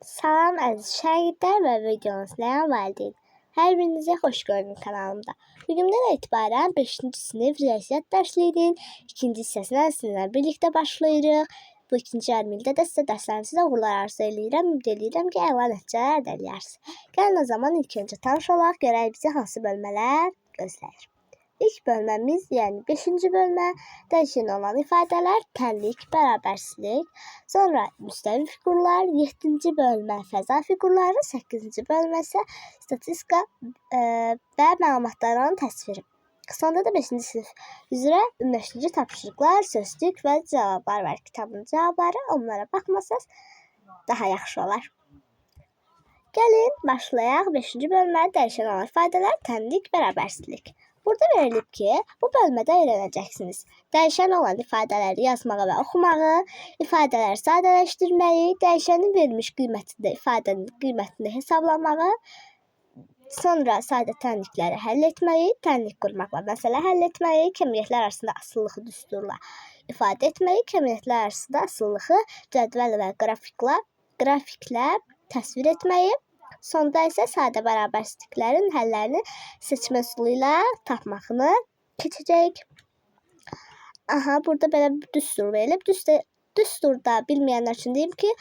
Salam əziz şagirdlər və videonu izləyən valideyn. Hər birinizə xoş gördüm kanalımda. Bugündən etibarən 5-ci sinif riyaziyyat dərsliyinin ikinci hissəsinə sizinlə birlikdə başlayırıq. Bu ikinci yarım ildə də sizə dərslərinizdə uğurlar arzu edirəm. Ümid edirəm ki, əla nəticələr əldə edərsiniz. Gəlin o zaman ilk öncə tanış olaq, görək bizi hansı bölmələr gözləyir. İlk bölməmiz, yəni 5-ci bölmə, dəyişən olan ifadələr, tənlik, bərabərsizlik, sonra müstəvi fiqurlar, 7-ci bölmə fəza fiqurları, 8-ci bölmə isə statistika və məlumatların təsviri. Sonda da 5-ci sinif üzrə ümumiləşdirici tapşırıqlar, sözlük və cavablar var. Kitabın cavabları, onlara baxmasanız daha yaxşı olar. Gəlin başlayaq 5-ci bölmə dəyişən olan ifadələr, tənlik, bərabərsizlik. Burada verilib ki, bu bölmədə öyrənəcəksiniz. Dəyişən olan ifadələri yazmağı və oxumağı, ifadələri sadələşdirməyi, dəyişənin verilmiş qiymətində ifadənin qiymətini hesablamağı, sonra sadə tənlikləri həll etməyi, tənlik qurmaqla məsələ həll etməyi, kəmiyyətlər arasında asılılığı düsturla ifadə etməyi, kəmiyyətlər arasında asılılığı cədvəl və qrafiklə təsvir etməyi, sonda isə sadə bərabərsizliklərin həllərini seçmə üsulu ilə tapmağını keçəcəyik. Burada belə bir düstur verilib. Düsturda bilməyənlər üçün deyim ki,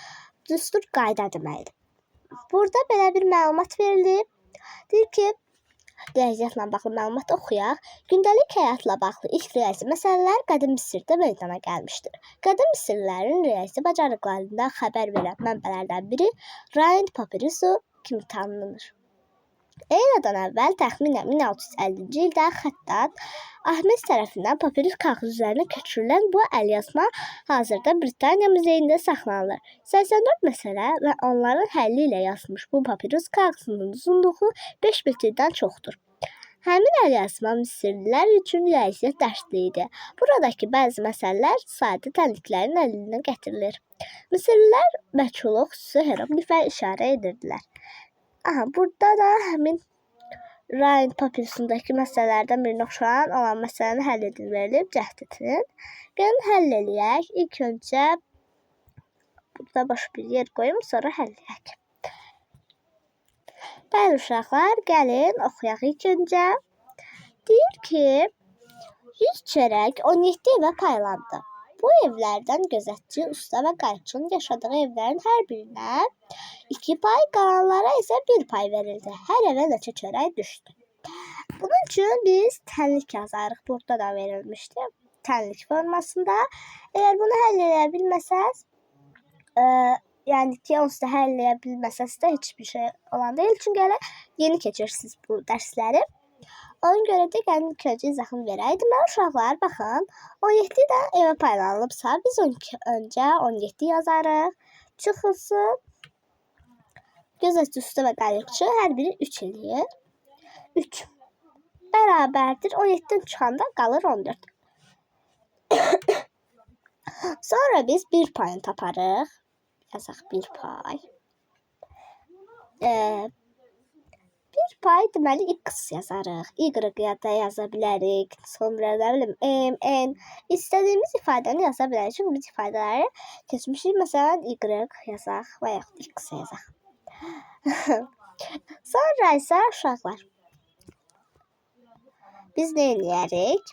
düstur qayda deməkdir. Burada belə bir məlumat verilib. Deyir ki, riyaziyyatla bağlı məlumat oxuyaq. Gündəlik həyatla bağlı ilk riyazi məsələlər Qədim Misirdə meydana gəlmişdir. Qədim Misirlilərin riyazi bacarıqlarından xəbər verən mənbələrdən biri Rhind papirusu kimi tanınır. Eradan əvvəl təxminən 1650-ci ildə Xəttat Ahmes tərəfindən papirus kağız üzərinə köçürülən bu əlyazma hazırda Britaniya muzeyində saxlanılır. 84 məsələ və onların həlli ilə yazılmış bu papirus kağızının uzunluğu 5 metrdən çoxdur. Həmin əlyazma Misirlilər üçün riyaziyyat dərsliyi idi. Buradakı bəzi məsələlər sadə tənliklərin əlindən gətirilir. Misirlilər məchuluq, xüsusi hieroqlifə işarə edirdilər. Burada da həmin Rhind papirusundakı məsələlərdən birinə oxşayan olan məsələni həll edilib, cəhd edin. Gəlin həll eləyək. İlk öncə burada boş bir yer qoyum, sonra həll eləyək. Bəli uşaqlar, gəlin oxuyaq ilk öncə. Deyir ki, 100 çörək 17 evə paylandı. Bu evlərdən gözətçi, usta və qayçının yaşadığı evlərin hər birinə 2 pay, qalanlara isə 1 pay verildi. Hər evə neçə çörək düşdü. Bunun üçün biz tənlik yazarıq. Burada da verilmişdi. Tənlik formasında. Əgər bunu həll edə bilməsəz, yəni ki, onsuz da həll edə bilməsəz də heç bir şey olan deyil. Çünki elə yeni keçirsiniz bu dərsləri. Ona görə də gəlin ilk öncə izahını verək. Deməli uşaqlar, baxın, 17 də evə paylanılıbsa, biz öncə 17 yazarıq. Çıxılsın. Gözətçi, usta və qayıqçı hər biri 3 eləyir. 3 bərabərdir. 17-dən çıxanda qalır 14. Sonra biz 1 payını taparıq. Yazaq 1 pay. 1 pay deməli x yazarıq. Y da yaza bilərik. Sonra nə bilim m, n. İstədiyimiz ifadəni yaza bilərik. Çünki biz ifadələri keçmişik. Məsələn y yazaq və yaxud x yazaq. Sonra isə uşaqlar, biz nə eləyərik?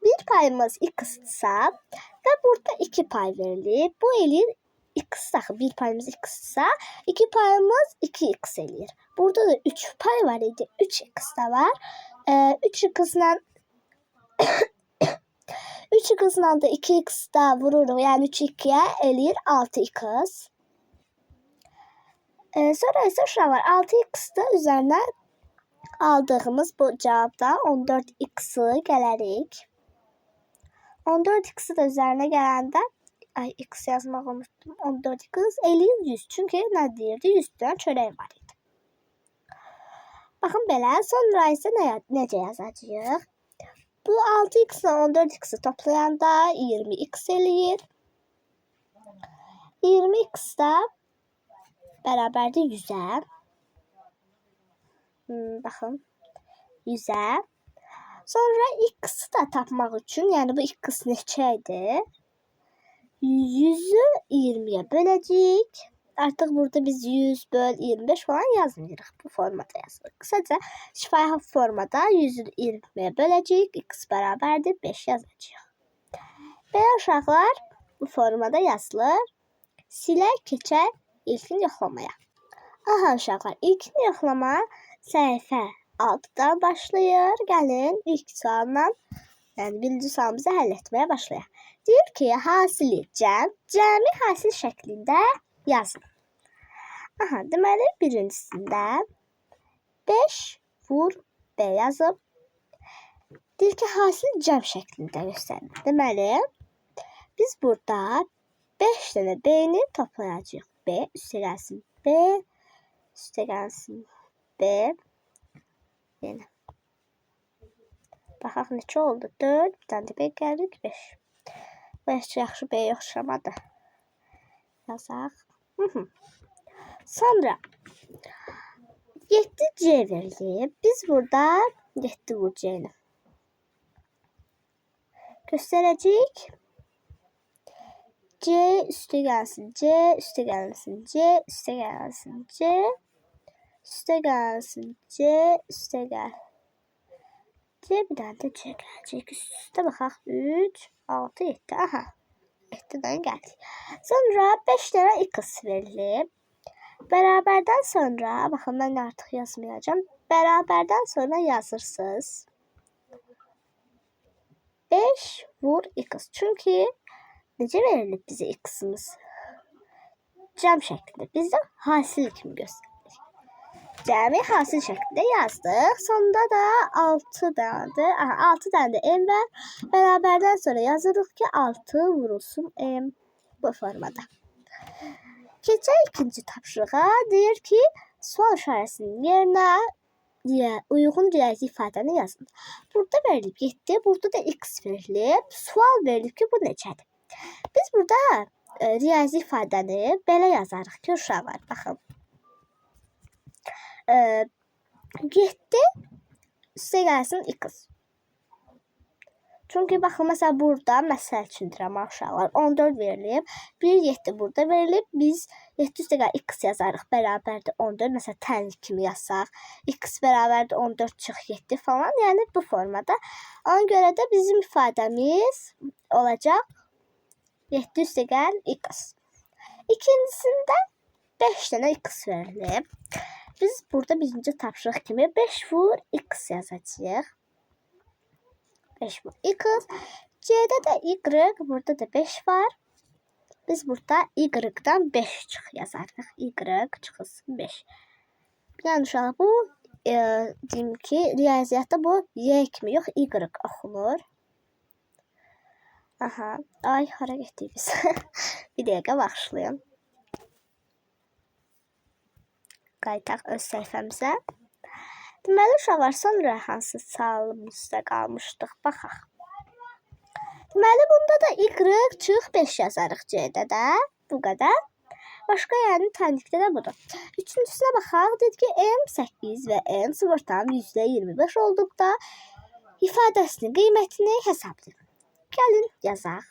1 payımız x-dırsa və burada 2 pay verilib. Bu eləyir x daxı 1 payımız x-dırsa 2 payımız 2x eləyir. Burada da 3 pay var idi. 3x da var. 3x'la 3x'la da 2x da vururuq. Yəni 3 2-yə eləyir 6x. Sonra isə uşaqlar 6x-də üzərinə aldığımız bu cavabda 14x-i gələrik. 14x-i də üzərinə gələndə x yazmaq unutdum. 14x eləyir 100. Çünki nə deyirdi? 100 dənə çörək var idi. Baxın belə. Sonra isə necə yazacağıq? Bu 6x ilə 14x-i toplayanda 20x eləyir. 20x də bərabərdir 100-ə. Baxın. 100-ə. Sonra x-i də tapmaq üçün, yəni bu x neçə idi? 100-ü 20-yə böləcəyik. Artıq burada biz 100 böl 25 falan yazmırıq. Bu formada yazırıq. Qısaca şifahi formada 100-ü 20-yə böləcəyik. X bərabərdir 5 yazacağıq. Belə uşaqlar bu formada yazılır. Silək keçək ilkin yoxlamaya. Aha uşaqlar, ilkin yoxlama səhifə 6-dan başlayır. Gəlin ilk sualla, yəni birinci sualımızı həll etməyə başlayaq. Deyir ki, hasili cəmi hasil şəklində yazın. Aha, deməli birincisində 5 vur B yazıb. Deyir ki, hasil cəm şəklində göstərir. Deməli, biz burada 5 dənə B-ni toplayacağıq. B üstə gəlsin B, üstə gəlsin B. Yəni. Baxaq neçə oldu? 4, bir dənə də B gəldik 5. Bu heç yaxşı B yoxşamadı. Yazaq. Sonra 7C verilib. Biz burada 7 vur C-ni göstərəcəyik. C üstə gəlsin C, üstə gəlsin C, üstə gəlsin C, üstə gəlsin C, üstə gəl. C bir dənə də C gələcək. Üstə baxaq. 3, 6, 7. Aha. 7-dən gəldik. Sonra 5 dənə X verilib. Bərabərdən sonra, baxın mən artıq yazmayacağım. Bərabərdən sonra yazırsınız. 5 vur X. Çünki necə verilib bizə X-imiz? Cəm şəklində. Biz də hasil kimi göstəririk. Cəmi hasil şəklində yazdıq. Sonunda da 6 dənədir. 6 dənə də M var. Bərabərdən sonra yazırıq ki, 6 vurulsun M bu formada. Keçək ikinci tapşırığa. Deyir ki, sual işarəsinin yerinə uyğun riyazi ifadəni yazın. Burada verilib 7, burada da X verilib. Sual verilib ki, bu neçədir? Biz burada riyazi ifadəni belə yazarıq ki, uşaqlar, baxın. 7 üstə gəlsin X. Çünki baxın, məsələn, burada məsəl üçündür uşaqlar. 14 verilib. 1, 7 burada verilib. Biz 7 üstə gəl X yazarıq. Bərabərdir 14. Məsələn, tənlik kimi yazsaq. X bərabərdir 14 çıx 7 falan. Yəni, bu formada. Ona görə də bizim ifadəmiz olacaq 7 üstə gəl X. İkincisində 5 dənə X verilib. Biz burada birinci tapşırıq kimi 5 vur X yazacağıq. 5 vur X. C'də də Y, burada da 5 var. Biz burada Y-dan 5 çıx yazarıq. Y çıxılsın 5. Yəni uşaqlar, bu deyim ki, riyaziyyatda bu Y kimi yox, Y oxunur. Aha, ay, hara getdik biz? Bir dəqiqə baxışlayın. Qayıtaq öz səhifəmizə. Deməli, uşaqlar, sonra hansı sualımızda qalmışdıq? Baxaq. Deməli, bunda da Y çıx 5 yazarıq C-də də. Bu qədər. Başqa yəni tənklikdə də budur. Üçüncüsünə baxaq. Dedik ki, M8 və M sıfırdan %25 olduqda ifadəsinin qiymətini hesablayın. Gəlin, yazaq.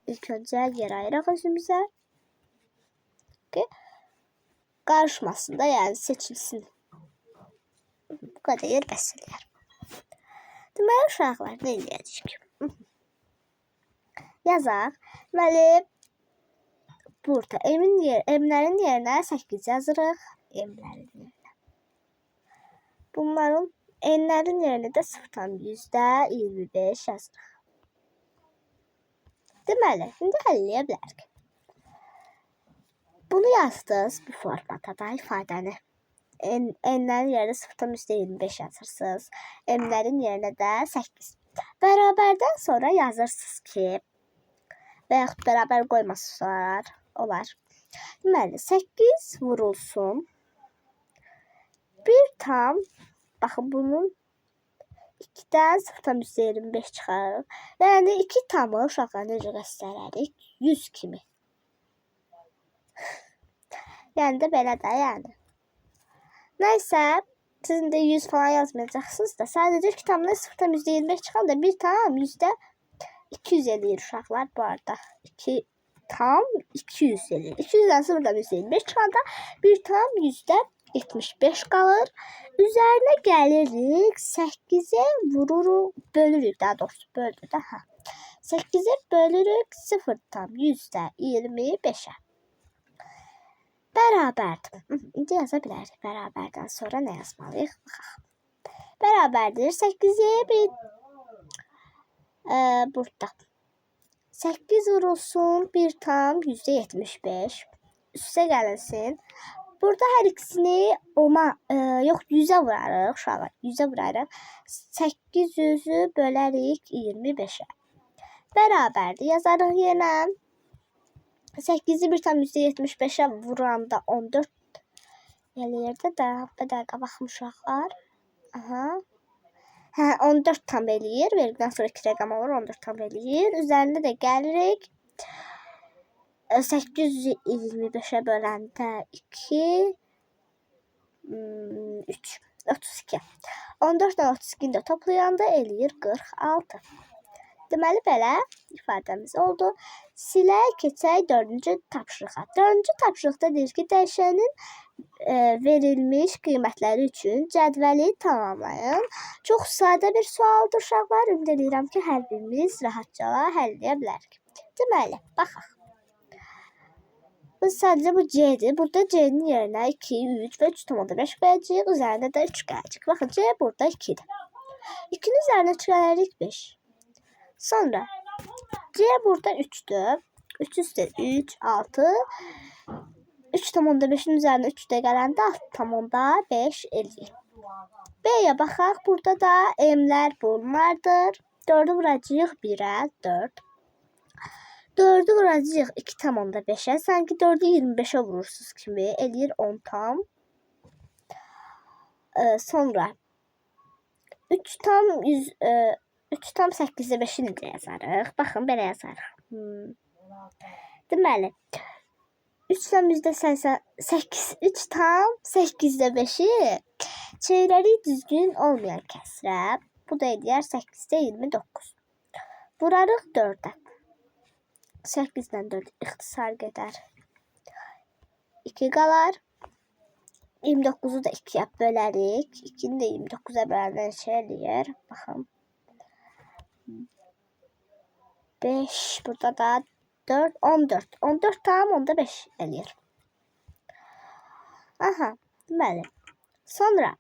İlk öncə yer ayıraq özümüzə. Qarışmasın da, yəni seçilsin. Bu qədər yer bəs eləyər. Deməli, uşaqlar, nə eləyəcək? Yazaq. Deməli, burada M-lərin yerinə 8 yazırıq. M-lərin yerinə. Bunların N-lərin yerinə də 0,25 yazırıq. Deməli, indi həll eləyə bilərik. Bunu yazdınız bu formada da ifadəni. N-lərin yerinə 0,25 yazırsınız. M-lərin yerinə də 8. Bərabərdən sonra yazırsınız ki, və yaxud bərabər qoymasınlar, olar. Deməli, 8 vurulsun. 1 tam, baxın bunun 2-dən 0,25 çıxarır. Yəni 2 tamı uşaqlar necə göstərərik? 100 kimi. Yəni də belə də, yəni. Nəysə, sizin də 100 falan yazmayacaqsınız da, sadəcə 2 tamdan 0,25 çıxan da 1 tam %200 eləyir uşaqlar bu arada. 2 tam 200 edir. 200-dən sıfırdan 125 çıxanda 1 tam %75 qalır. Üzərinə gəlirik 8-ə vururuq, bölürük daha doğrusu böldü də. 8'e bölürük 0 tam %25'e. Bərabərdir. İndi yaza bilərik. Bərabərdən sonra nə yazmalıyıq? Bərabərdir 8'e burada. 8 vurulsun 1 tam %75. Üstə gəlinsin. Burada hər ikisini yox 100'ə vurarıq uşaqlar. 100'ə vurarıq. 800'ü bölərik 25'e. Bərabərdir. Yazarıq yenə. 8'i 1 tam %75'e vuranda 14 eləyirdi də. Bir dəqiqə baxım uşaqlar. 14 tam eləyir. Vergdən sonra 2 rəqəm olur. 14 tam eləyir. Üzərində də gəlirik. 825'e böləndə 2 3 32. 14 ilə 32'ni də toplayanda eləyir 46. Deməli belə ifadəmiz oldu. Silək keçək 4-cü tapşırığa. 4-cü tapşırıqda deyir ki, dəyişənin verilmiş qiymətləri üçün cədvəli tamamlayın. Çox sadə bir sualdır uşaqlar. Ümid edirəm ki, hər birimiz rahatca həll edə bilərik. Deməli, baxaq. Bu sadəcə bu C'dir. Burada C'nin yerinə 2, 3 və 3,5 qoyacağıq. Üzərində də 3 gələcək. Baxın, C burada 2'dir. 2'nin üzərinə 3 gəlirik 5. Sonra C burada 3'dür. 3 üstə 3, 6. 3,5'in üzərinə 3 də gələndə 6,5 eləyir. B'yə baxaq. Burada da M'lər bunlardır. 4'ü vuracağıq 1'ə, 4. 4'ü vuracağıq 2,5'ə. Sanki 4'ü 25'ə vurursunuz kimi. Eləyir 10 tam. Sonra 3 tam 8'də 5'i necə yazarıq? Baxın, belə yazarıq. Deməli, 3 tam 8'də 5'i çevrəli düzgün olmayan kəsrə. Bu da eləyər 8'də 29. Vurarıq 4'ə. 8'dən 4 ixtisar gedər. 2 qalar. 29'u da 2'yə bölərik. 2'ni də 29'a böləndən şey eləyir. Baxın. 5. Burada da 4, 14. 14 tam onda 5 eləyir. Deməli. Sonra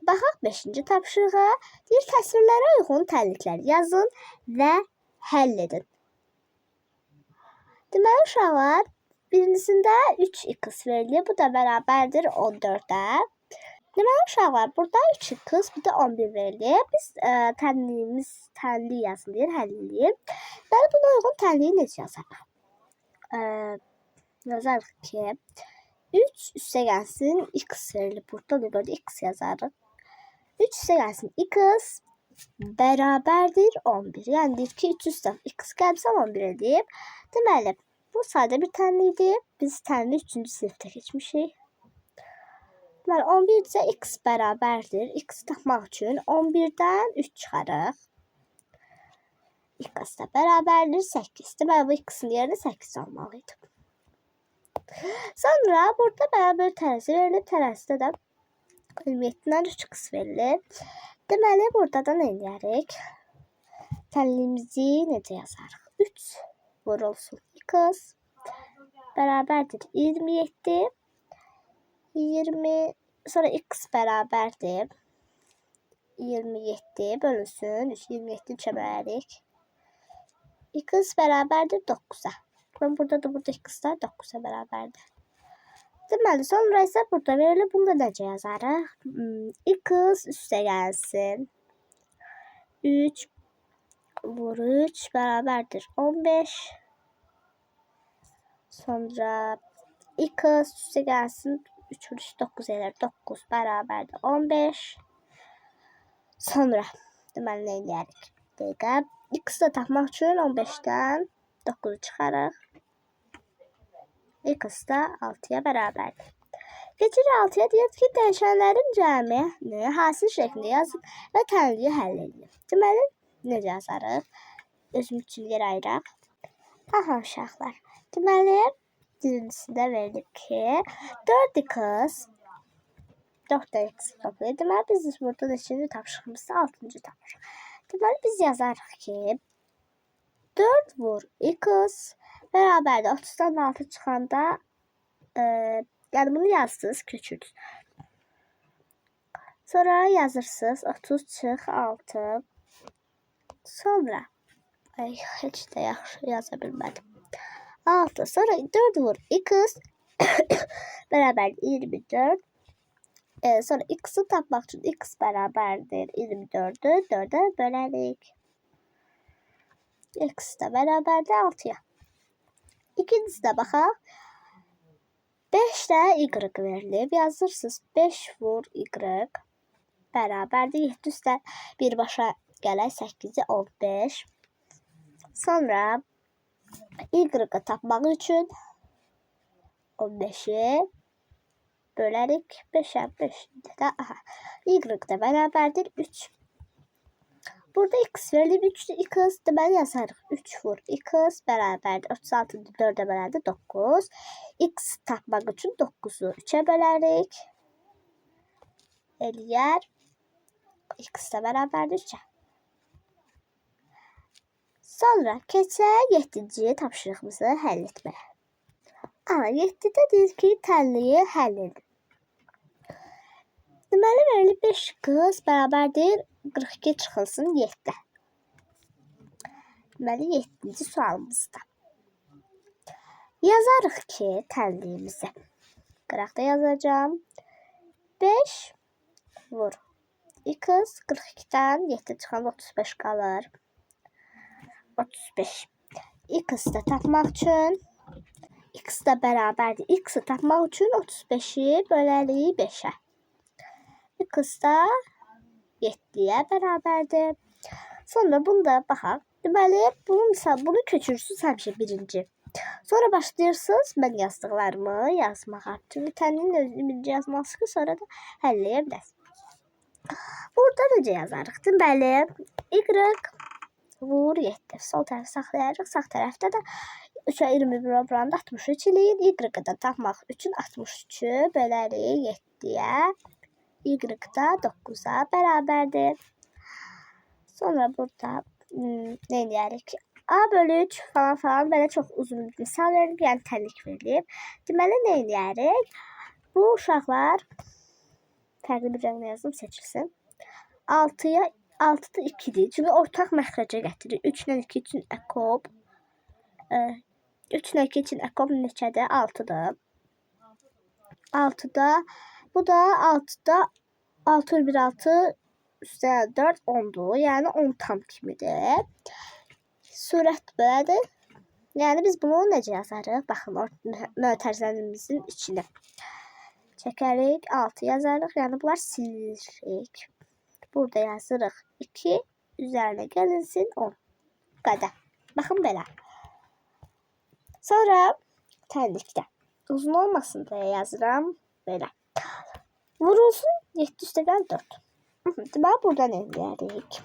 baxaq 5-ci tapşırığa. Deyir, təsvirlərə uyğun tənliklər yazın və həll edin. Deməli uşaqlar, birincisində 3x verilir. Bu da bərabərdir 14'ə. Deməli uşaqlar, burada 3x, bir də 11 verilir. Biz tənliyi yazılır, həll edilir. Bəli, buna uyğun tənliyi necə yazarıq? Yazarıq ki, 3 üstə gəlsin x verilir. Burada da görə x yazarıq. 3 üstə gəlsin x bərabərdir 11. Yəni deyir ki, 3 üstə x gəlsə 11 edib. Deməli, bu sadə bir tənlikdir. Biz tənliyi 3-cü sinifdə keçmişik. Deməli, 11 isə x bərabərdir. X tapmaq üçün 11'dən 3 çıxarıq. X da bərabərdir 8. Deməli, bu x-in yerinə 8 olmalıydı. Sonra burada bərabər tərəzi verilib. Tərəzidə də 27'dən 3x verilir. Deməli, burada da nə edərik? Tənliyimizi necə yazarıq? 3 vurulsun x bərabərdir 27. 20 sonra x bərabərdir 27 bölünsün 27 3'ə bölərik. X bərabərdir 9'a. Burada da x da 9'a bərabərdir. Deməli, sonra isə burada verilir. Bunu da necə yazarıq? X üstə gəlsin 3 vur 3 bərabərdir 15. Sonra x üstə gəlsin 3 vur 3 9 elər. 9 bərabərdir 15. Sonra deməli nə edərik? Dəqiqə. X da tapmaq üçün 15'dən 9'u çıxarıq. X da 6'ya bərabərdir. Keçir 6'ya deyir ki, dəyişənlərin cəmini hasil şəklində yazın və tənliyi həll edin. Deməli, necə yazarıq? Özüm üçün yer ayıraq. Uşaqlar. Deməli, birincisində verilib ki, 4x 4x toplayır. Deməli, biz burada neçinci tapışığımızda 6-cı tapırıq. Deməli, biz yazarıq ki, 4 vur x bərabərdir 30'dan 6 çıxanda yəni bunu yazdınız, köçürdünüz. Sonra yazırsınız 30 çıx 6. Sonra heç də yaxşı yaza bilmədim. 6. Sonra 4 vur x bərabərdir 24. Sonra x'i tapmaq üçün x bərabərdir 24'ü 4'e bölərik. X də bərabərdir 6'ya. İkincisi də baxaq. 5 də y verilib. Yazırsınız 5 vur y bərabərdir 7 üstə birbaşa gələk 8'i 15. Sonra y tapmaq üçün 15'i bölərik 5'ə 5 də y də bərabərdir 3. Burada x verilib 3'dür x deməli yazarıq 3 vur x bərabərdir 36'dır 4'ə bölərdir 9. X tapmaq üçün 9'u 3'ə bölərik. Eləyər x də bərabərdir 3'ə. Sonra keçək 7-ci tapşırığımızı həll etməyə. 7'də deyir ki, tənliyi həll edin. Deməli verilib 5x bərabərdir 42 çıxılsın 7. Deməli 7-ci sualımızda. Yazarıq ki, tənliyimizi. Qıraqda yazacağım. 5 vur x 42'dən 7 çıxan 35 qalır. 35. X-də tapmaq üçün x də bərabərdir. X-i tapmaq üçün 35'i bölərik 5'ə. X da 7'yə bərabərdir. Sonra bunu da baxaq. Deməli, bunu köçürürsünüz həmişə birinci. Sonra başlayırsınız mən yazdıqlarımı yazmağa. Çünki tənliyin özünü birinci yazmalısınız ki, sonra da həll edə biləsiniz. Burada necə yazarıq? Deməli, y vur 7. Sol tərəfi saxlayarıq. Sağ tərəfdə də 3'ə 21 oranında 63 eləyin. Y-də tapmaq üçün 63'ü bölərik 7'yə. Y da 9'a bərabərdir. Sonra burada nə edərik? A bölü 3 falan belə çox uzun misal verilib, yəni tənlik verilib. Deməli nə edərik? Bu uşaqlar fərqli bir rənglə yazdım, seçilsin. 6'da 2'dir. Çünki ortaq məxrəcə gətirir. 3 ilə 2 üçün ekob. 3 ilə 2 üçün ekob neçədir? 6'dır. 6'da bu da 6'da 6 bölü 6 üstə 4 10'dur. Yəni 10 tam kimidir. Surət belədir. Yəni biz bunu necə yazarıq? Baxın, mötərizəmizin içinə çəkərik, 6 yazarıq. Yəni bunlar silirik. Burada yazırıq 2, üzərinə gəlinsin 10. Qədər. Baxın belə. Sonra tənlikdə. Uzun olmasın deyə yazıram belə. Vurulsun 7 üstə 4. Deməli burada nə edərik?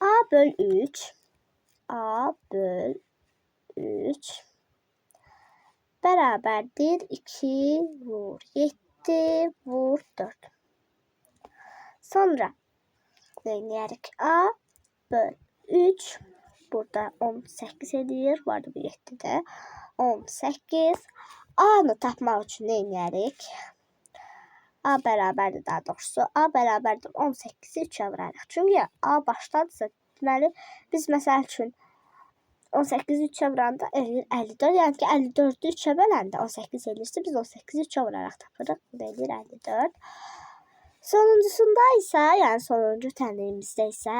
A böl 3. A böl 3 bərabərdir 2 vur 7 vur 4. Sonra nə edərik? A böl 3 burada 18 edir. Bu arada bu 7'də 18. A-nı tapmaq üçün nə edərik? A bərabərdir daha doğrusu. A bərabərdir 18'i 3'ə vurarıq. Çünki A başdadırsa, deməli biz məsəl üçün 18'i 3'ə vuranda 54. Yəni ki 54'ü 3'ə böləndə 18 elirsə biz 18'i 3'ə vuraraq tapırıq. Bu da edir 54. Sonuncusunda isə, yəni sonuncu tənliyimizdə isə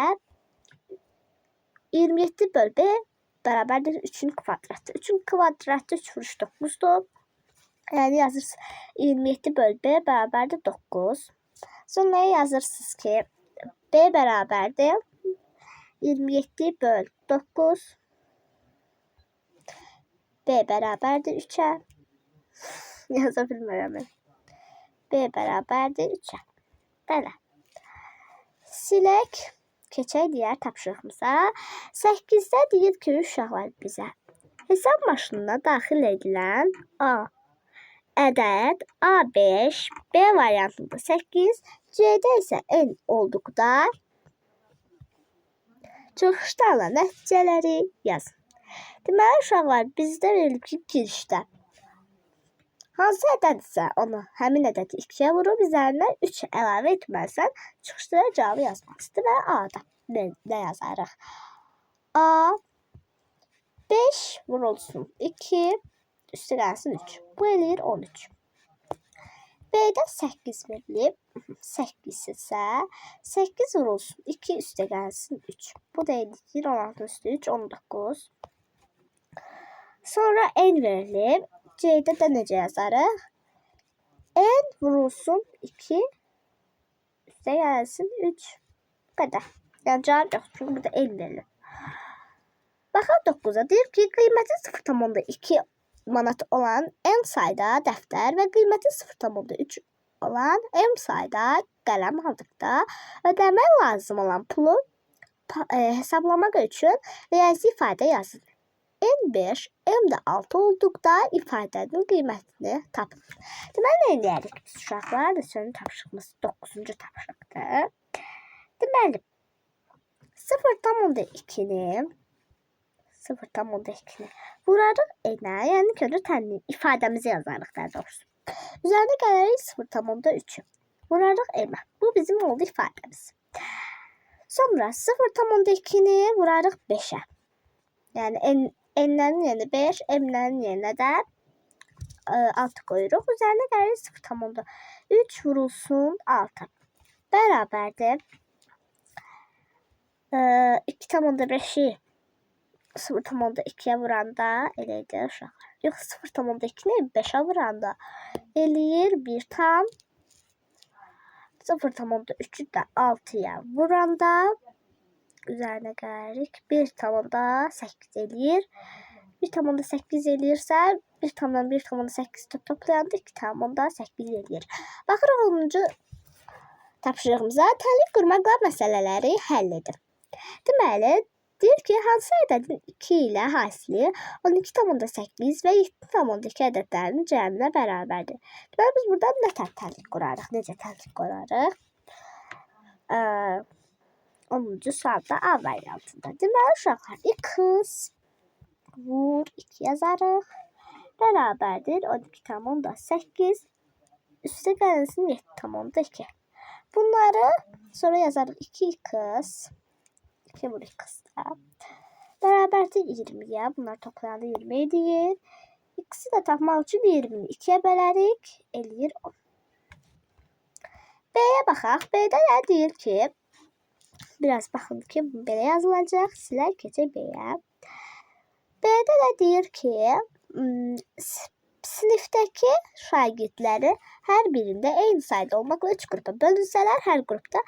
27 böl B bərabərdir 3'ün kvadratı. 3'ün kvadratı 3 vuruş 9'dur. Yəni yazırsınız 27 böl B bərabərdir 9. Sonra yazırsınız ki B bərabərdir 27 böl 9. B bərabərdir 3'ə. Yaza bilmirəm. B bərabərdir 3'ə. Belə. Silək. Keçək digər tapşırığımıza. 8'də deyir ki, uşaqlar bizə Hesab maşınına daxil edilən A ədəd A5, B variantında 8, C'də isə N olduqda çıxışlarla nəticələri yazın. Deməli, uşaqlar, bizdə verilib ki, girişdə hansı ədədsə onu həmin ədədi 2-yə vurub, üzərinə 3 əlavə etməlisən, çıxışda cavabı yazmalısın. Və A-da nə yazarıq? A 5 vurulsun 2, üstə gəlsin 3. Bu eləyir 13. B-də 8 verilib. 8 isə 8 vurulsun 2, üstə gəlsin 3. Bu da eləyir 16 üstə 3, 19. Sonra N verilib. C'də də necə yazarıq? N vurulsun 2, üstə gəlsin 3. Bu qədər. Yəni cavab yox, çünki burada N verilir. Baxaq 9-a. Deyir ki, qiyməti 0,2 manat olan M sayda dəftər və qiyməti 0,3 olan M sayda qələm aldıqda ödəmək lazım olan pulu hesablamaq üçün riyazi ifadə yazın. N5, M də 6 olduqda ifadənin qiymətini tapın. Deməli, nə eləyərik biz uşaqlar? Sözün tapşırığımız 9-cu tapşırıqdır. Deməli, 0,2-ni vurarıq N-ə, yəni ki, tənli ifadəmizi yazarıq daha doğrusu. Üzərinə gələrik 0,3-ü. Vurarıq M-ə. Bu bizim oldu ifadəmiz. Sonra 0,2-ni vurarıq 5-ə. Yəni N-lərin yerinə 5, M-lərin yerinə də 6 qoyuruq. Üzərinə gələrik 0,3 vurulsun 6. Bərabərdir. 2,5-i 0,2-yə vuranda eləyir uşaqlar. Yox, 0,2-ni 5-ə vuranda eləyir 1 tam. 0,3-ü də 6-ya vuranda üzərinə gəlirik 1,8 eləyir. 1,8 eləyirsə 1,8 toplayanda 2,8 eləyir. Baxırıq 10-cu tapşırığımıza tənlik qurmaqla məsələləri həll edin. Deməli, deyir ki, hansı ədədin 2 ilə hasili 12,8 və 7,2 ədədlərinin cəminə bərabərdir. Deməli, biz buradan nə tənlik qurarıq? Necə tənlik qurarıq? 10-cu sualda A variantında. Deməli, uşaqlar, x vur 2 yazarıq. Bərabərdir 12,8 üstə gəlsin 7,2. Bunları sonra yazarıq 2x 2 vur x-də. Bərabərdir 20-yə. Bunlar toplayanda 20 edir. X-i də tapmaq üçün 20-ni 2-yə bölərik. Eləyir 10. B-yə baxaq. B-də nə deyir ki, biraz baxın ki, belə yazılacaq. Silək keçək B-yə. B-də də deyir ki, sinifdəki şagirdləri hər birində eyni sayda olmaqla 3 qrupa bölünsələr, hər qrupda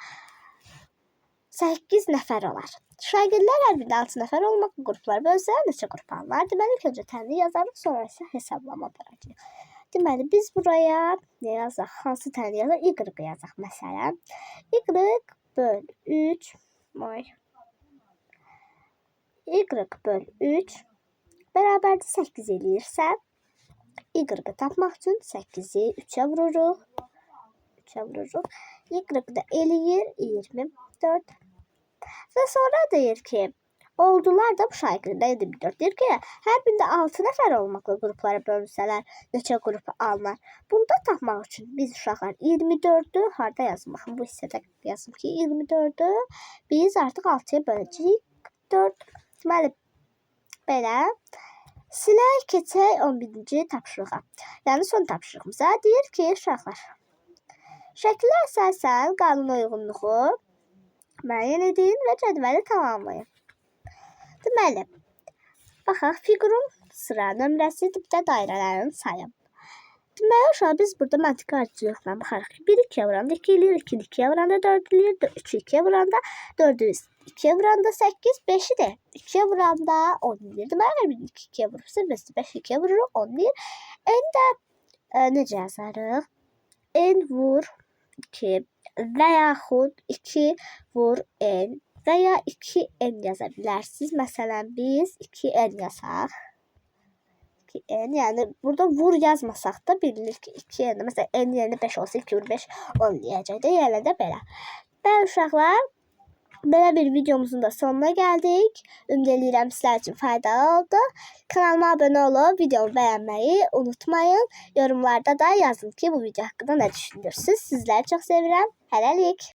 8 nəfər olar. Şagirdlər hər birində 6 nəfər olmaqla qruplar bölsələr neçə qrup alınır? Deməli, ilk öncə tənliyi yazarıq, sonra isə hesablama aparacağıq. Deməli, biz buraya nə yazaq? Hansı tənliyi yazaq? Y yazaq məsələn. Y böl 3 Y böl 3 bərabərdir 8 eləyirsə, Y-ı tapmaq üçün 8-i 3-ə vururuq. Y da eləyir 24. Və sonra deyir ki, oldular da bu şagirdlər 24. Deyir ki, hər birində 6 nəfər olmaqla qruplara bölünsələr neçə qrup alınır? Bunda tapmaq üçün biz uşaqlar 24-ü harda yazın? Baxın, bu hissədə yazım ki, 24-ü biz artıq 6-ya böləcəyik. 4. Deməli, belə. Silək keçək 11-ci tapşırığa. Yəni son tapşırığımıza deyir ki, uşaqlar, şəklə əsasən qanuna uyğunluğu müəyyən edin və cədvəli tamamlayın. Deməli, baxaq, fiqurun sıra nömrəsi, dibdə dairələrin sayı. Deməli, uşaq, biz burada məntiqi ardıcılıqla baxarıq ki, 1 2-yə vuranda 2 eləyir, 2 2-yə vuranda 4 eləyir, 3 2-yə vuranda 4 2-yə vuranda 8, 5-i də 2-yə vuranda 10 eləyir. Deməli, hər birini 2-yə vurursa, biz 5 2-yə vururuq, 10 eləyir. N də necə yazarıq? N vur 2 və yaxud 2 vur N və ya 2N yaza bilərsiniz. Məsələn, biz 2N yazaq. ki n. Yəni burada vur yazmasaq da bilirik ki 2 n. Məsələn n yerinə 5 olsa 2 vur 5 10 deyəcək də. Yəni də belə. Bəli uşaqlar, belə bir videomuzun da sonuna gəldik. Ümid edirəm sizlər üçün faydalı oldu. Kanalıma abunə olub videomu bəyənməyi unutmayın. Yorumlarda da yazın ki, bu video haqqında nə düşünürsünüz. Sizləri çox sevirəm. Hələlik.